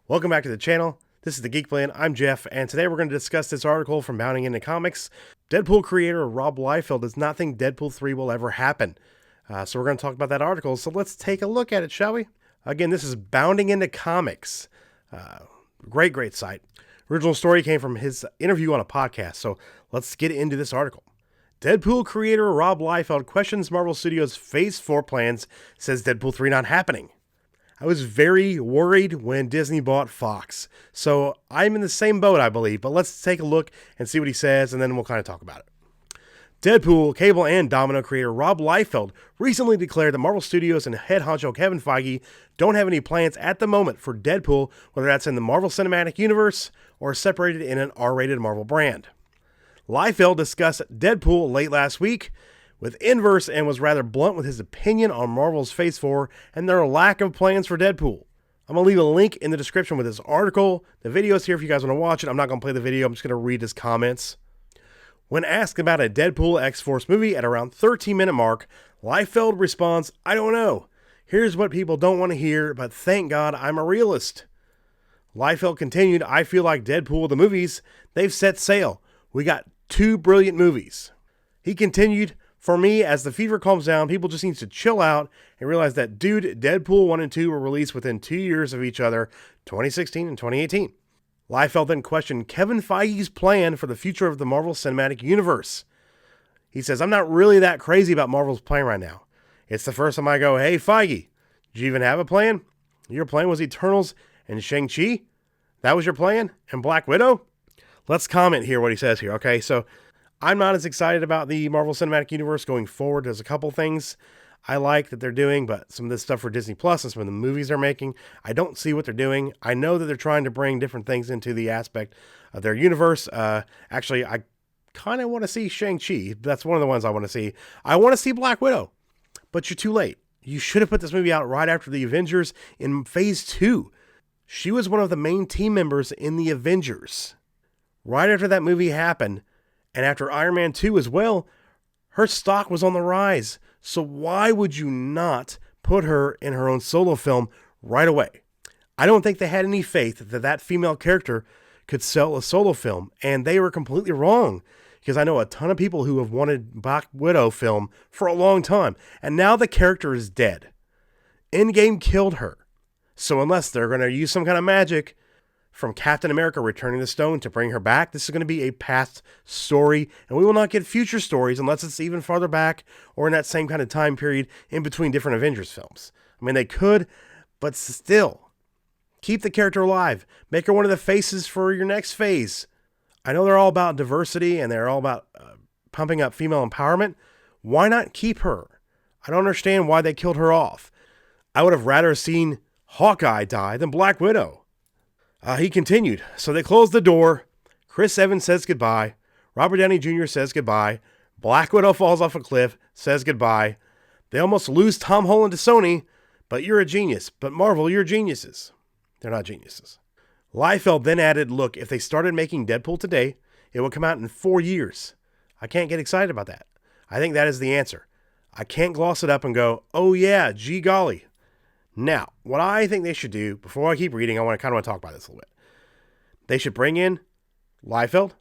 Welcome back to the channel. This is the Geek Blend. I'm Jeff, and today we're going to discuss this article from Bounding Into Comics. Deadpool creator Rob Liefeld does not think Deadpool 3 will ever happen. So we're going to talk about that article. So let's take a look at it, shall we? Again, this is Bounding Into Comics. Great site. Original story came from his interview on a podcast. So let's get into this article. Deadpool creator Rob Liefeld questions Marvel Studios' Phase 4 plans, says Deadpool 3 not happening. I was very worried when Disney bought Fox. So I'm in the same boat, I believe. But let's take a look and see what he says, and then we'll kind of talk about it. Deadpool, Cable, and Domino creator Rob Liefeld recently declared that Marvel Studios and head honcho Kevin Feige don't have any plans at the moment for Deadpool, whether that's in the Marvel Cinematic Universe or separated in an R-rated Marvel brand. Liefeld discussed Deadpool late last week with Inverse and was rather blunt with his opinion on Marvel's Phase 4 and their lack of plans for Deadpool. I'm going to leave a link in the description with this article. The video's here if you guys want to watch it. I'm not going to play the video. I'm just going to read his comments. When asked about a Deadpool X-Force movie at around 13-minute mark, Liefeld responds, "I don't know. Here's what people don't want to hear, but thank God I'm a realist." Liefeld continued, "I feel like Deadpool, the movies, they've set sail. We got 2 brilliant movies." He continued, "For me, as the fever calms down, people just need to chill out and realize that, dude, Deadpool 1 and 2 were released within 2 years of each other, 2016 and 2018. Liefeld then questioned Kevin Feige's plan for the future of the Marvel Cinematic Universe. He says, "I'm not really that crazy about Marvel's plan right now. It's the first time I go, hey, Feige, did you even have a plan? Your plan was Eternals and Shang-Chi? That was your plan? And Black Widow?" Let's comment here what he says here, okay? So I'm not as excited about the Marvel Cinematic Universe going forward. There's a couple things I like that they're doing, but some of this stuff for Disney Plus and some of the movies they're making, I don't see what they're doing. I know that they're trying to bring different things into the aspect of their universe. Actually, I kind of want to see Shang-Chi. That's one of the ones I want to see. I want to see Black Widow, but you're too late. You should have put this movie out right after the Avengers in Phase 2. She was one of the main team members in the Avengers. Right after that movie happened, and after Iron Man 2 as well, her stock was on the rise. So why would you not put her in her own solo film right away? I don't think they had any faith that that female character could sell a solo film, and they were completely wrong, because I know a ton of people who have wanted Black Widow film for a long time, and now the character is dead. Endgame killed her. So unless they're going to use some kind of magic from Captain America returning the stone to bring her back, this is going to be a past story, and we will not get future stories unless it's even farther back or in that same kind of time period in between different Avengers films. I mean, they could, but still, keep the character alive. Make her one of the faces for your next phase. I know they're all about diversity and they're all about pumping up female empowerment. Why not keep her? I don't understand why they killed her off. I would have rather seen Hawkeye die than Black Widow. He continued, "So they closed the door. Chris Evans says goodbye. Robert Downey Jr. says goodbye. Black Widow falls off a cliff, says goodbye. They almost lose Tom Holland to Sony, but you're a genius. But Marvel, you're geniuses." They're not geniuses. Liefeld then added, "Look, if they started making Deadpool today, it would come out in 4 years. I can't get excited about that. I think that is the answer. I can't gloss it up and go, oh yeah, gee golly." Now, what I think they should do, before I keep reading, I kind of want to talk about this a little bit. They should bring in Liefeld,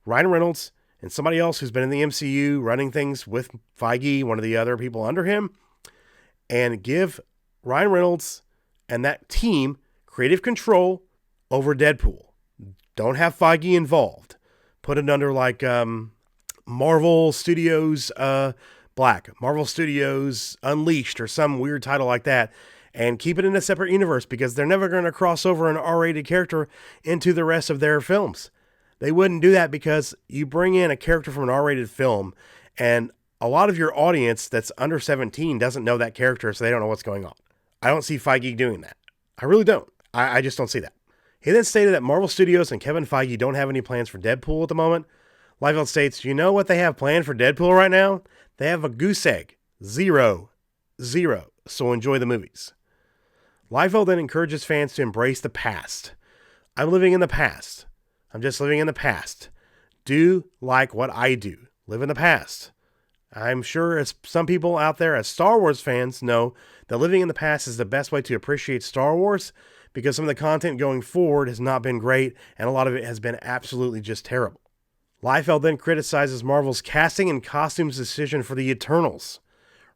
Ryan Reynolds, and somebody else who's been in the MCU running things with Feige, one of the other people under him, and give Ryan Reynolds and that team creative control over Deadpool. Don't have Feige involved. Put it under like Marvel Studios Black, Marvel Studios Unleashed, or some weird title like that, and keep it in a separate universe, because they're never going to cross over an R-rated character into the rest of their films. They wouldn't do that, because you bring in a character from an R-rated film, and a lot of your audience that's under 17 doesn't know that character, so they don't know what's going on. I don't see Feige doing that. I really don't. I just don't see that. He then stated that Marvel Studios and Kevin Feige don't have any plans for Deadpool at the moment. Liefeld states, "You know what they have planned for Deadpool right now? They have a goose egg. 0. So enjoy the movies." Liefeld then encourages fans to embrace the past. "I'm living in the past. I'm just living in the past. Do like what I do. Live in the past. I'm sure as some people out there as Star Wars fans know that living in the past is the best way to appreciate Star Wars because some of the content going forward has not been great and a lot of it has been absolutely just terrible. Liefeld then criticizes Marvel's casting and costumes decision for the Eternals.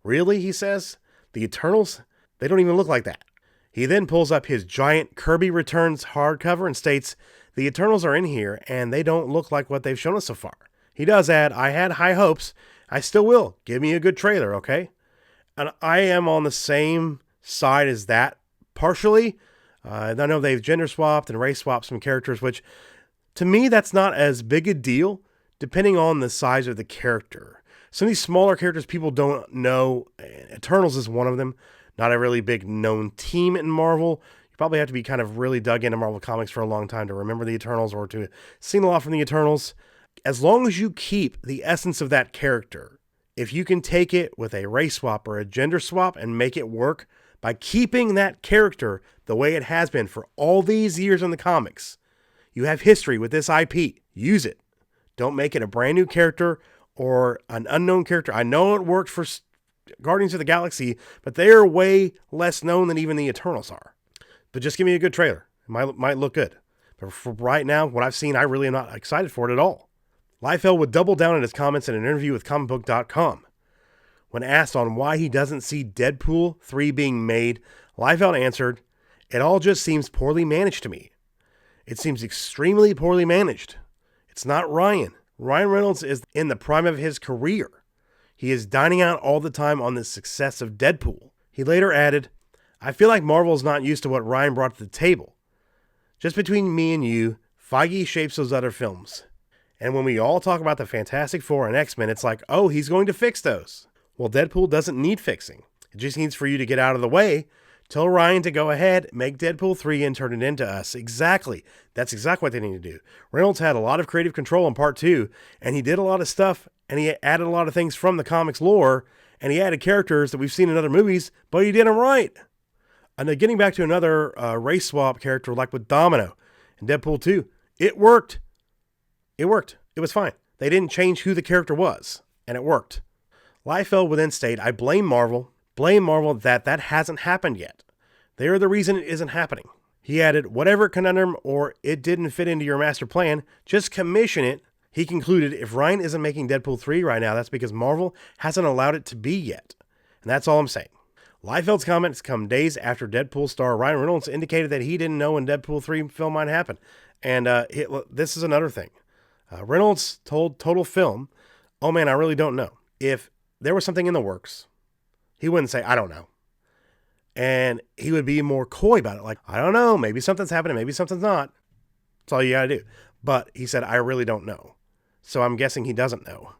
Really, he says? The Eternals? They don't even look like that. He then pulls up his giant Kirby Returns hardcover and states, the Eternals are in here and they don't look like what they've shown us so far. He does add, I had high hopes. I still will. Give me a good trailer, okay? And I am on the same side as that, partially. I know they've gender swapped and race swapped some characters, which to me, that's not as big a deal, depending on the size of the character. Some of these smaller characters people don't know, Eternals is one of them. Not a really big known team in Marvel. You probably have to be kind of really dug into Marvel Comics for a long time to remember the Eternals or to have seen a lot from the Eternals. As long as you keep the essence of that character, if you can take it with a race swap or a gender swap and make it work by keeping that character the way it has been for all these years in the comics, you have history with this IP. Use it. Don't make it a brand new character or an unknown character. I know it worked for Guardians of the Galaxy, but they are way less known than even the Eternals are. But just give me a good trailer. It might look good. But for right now, what I've seen, I really am not excited for it at all. Liefeld would double down in his comments in an interview with comicbook.com. When asked on why he doesn't see Deadpool 3 being made, Liefeld answered, it all just seems poorly managed to me. It seems extremely poorly managed. It's not Ryan. Ryan Reynolds is in the prime of his career. He is dining out all the time on the success of Deadpool. He later added, I feel like Marvel is not used to what Ryan brought to the table. Just between me and you, Feige shapes those other films. And when we all talk about the Fantastic Four and X-Men, it's like, oh, he's going to fix those. Well, Deadpool doesn't need fixing. It just needs for you to get out of the way, tell Ryan to go ahead, make Deadpool 3 and turn it into us. Exactly. That's exactly what they need to do. Reynolds had a lot of creative control in part 2, and he did a lot of stuff, and he added a lot of things from the comics lore, and he added characters that we've seen in other movies, but he did them right. And then getting back to another race swap character like with Domino in Deadpool 2, it worked. It worked. It was fine. They didn't change who the character was, and it worked. Liefeld would then state, I blame Marvel that hasn't happened yet. They are the reason it isn't happening. He added, whatever conundrum or it didn't fit into your master plan, just commission it. He concluded, if Ryan isn't making Deadpool 3 right now, that's because Marvel hasn't allowed it to be yet. And that's all I'm saying. Liefeld's comments come days after Deadpool star Ryan Reynolds indicated that he didn't know when Deadpool 3 film might happen. And this is another thing. Reynolds told Total Film, oh man, I really don't know. If there was something in the works, he wouldn't say, I don't know. And he would be more coy about it. Like, I don't know, maybe something's happening, maybe something's not. That's all you gotta do. But he said, I really don't know. So I'm guessing he doesn't know.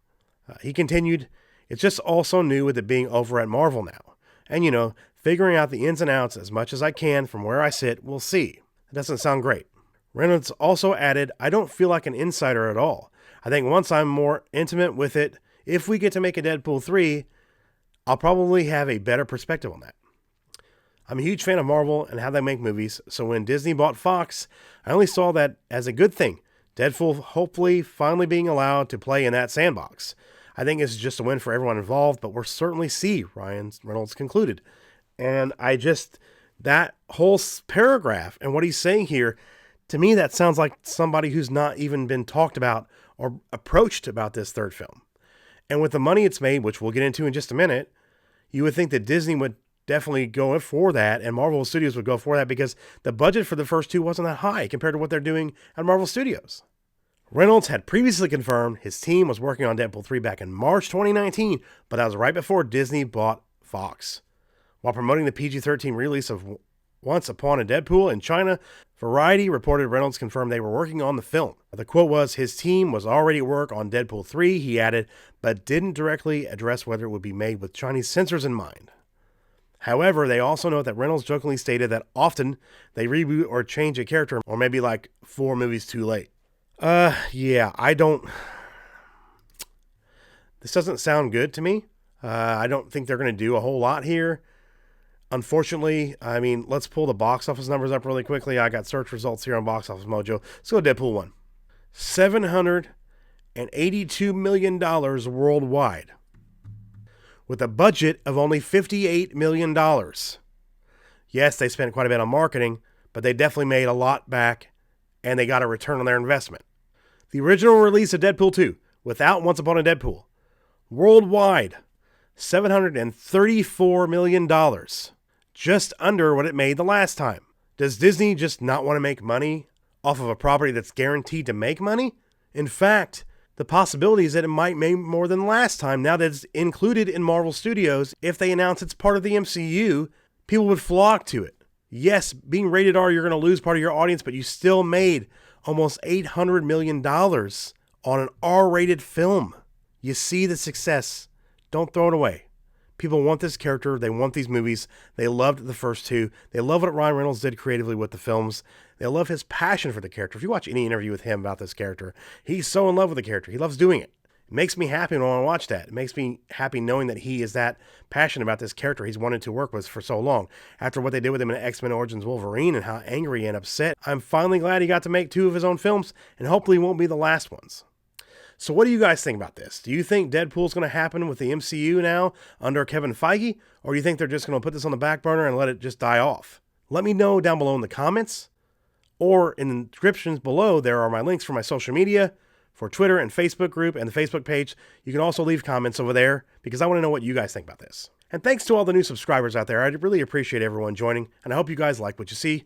He continued, it's just all so new with it being over at Marvel now. And figuring out the ins and outs as much as I can from where I sit, we'll see. It doesn't sound great. Reynolds also added, I don't feel like an insider at all. I think once I'm more intimate with it, if we get to make a Deadpool 3, I'll probably have a better perspective on that. I'm a huge fan of Marvel and how they make movies, so when Disney bought Fox, I only saw that as a good thing. Deadpool hopefully finally being allowed to play in that sandbox. I think it's just a win for everyone involved, but we'll certainly see, Ryan Reynolds concluded. And that whole paragraph and what he's saying here, to me, that sounds like somebody who's not even been talked about or approached about this third film. And with the money it's made, which we'll get into in just a minute, you would think that Disney would definitely go for that and Marvel Studios would go for that because the budget for the first two wasn't that high compared to what they're doing at Marvel Studios. Reynolds had previously confirmed his team was working on Deadpool 3 back in March 2019, but that was right before Disney bought Fox. While promoting the PG-13 release of Once Upon a Deadpool in China, Variety reported Reynolds confirmed they were working on the film. The quote was, his team was already at work on Deadpool 3, he added, but didn't directly address whether it would be made with Chinese censors in mind. However, they also note that Reynolds jokingly stated that often they reboot or change a character or maybe like 4 movies too late. Yeah, this doesn't sound good to me. I don't think they're going to do a whole lot here. Unfortunately, let's pull the box office numbers up really quickly. I got search results here on Box Office Mojo. Let's go Deadpool 1. $782 million worldwide. with a budget of only $58 million. Yes, they spent quite a bit on marketing, but they definitely made a lot back, and they got a return on their investment. The original release of Deadpool 2, without Once Upon a Deadpool, worldwide, $734 million. Just under what it made the last time. Does Disney just not want to make money off of a property that's guaranteed to make money? In fact, the possibility is that it might make more than last time now that it's included in Marvel Studios. If they announce it's part of the MCU, people would flock to it. Yes, being rated R, you're going to lose part of your audience, but you still made almost $800 million on an R-rated film. You see the success. Don't throw it away. People want this character. They want these movies. They loved the first two. They love what Ryan Reynolds did creatively with the films. They love his passion for the character. If you watch any interview with him about this character, he's so in love with the character. He loves doing it. It makes me happy when I watch that. It makes me happy knowing that he is that passionate about this character he's wanted to work with for so long. After what they did with him in X-Men Origins Wolverine and how angry and upset, I'm finally glad he got to make 2 of his own films, and hopefully won't be the last ones. So what do you guys think about this? Do you think Deadpool's going to happen with the MCU now under Kevin Feige? Or do you think they're just going to put this on the back burner and let it just die off? Let me know down below in the comments. Or in the descriptions below, there are my links for my social media, for Twitter and Facebook group and the Facebook page. You can also leave comments over there because I want to know what you guys think about this. And thanks to all the new subscribers out there. I really appreciate everyone joining, and I hope you guys like what you see.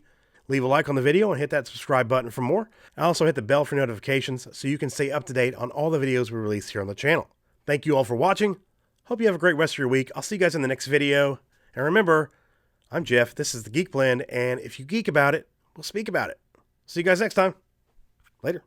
Leave a like on the video and hit that subscribe button for more. And also hit the bell for notifications so you can stay up to date on all the videos we release here on the channel. Thank you all for watching. Hope you have a great rest of your week. I'll see you guys in the next video. And remember, I'm Jeff. This is the Geek Blend, and if you geek about it, we'll speak about it. See you guys next time. Later.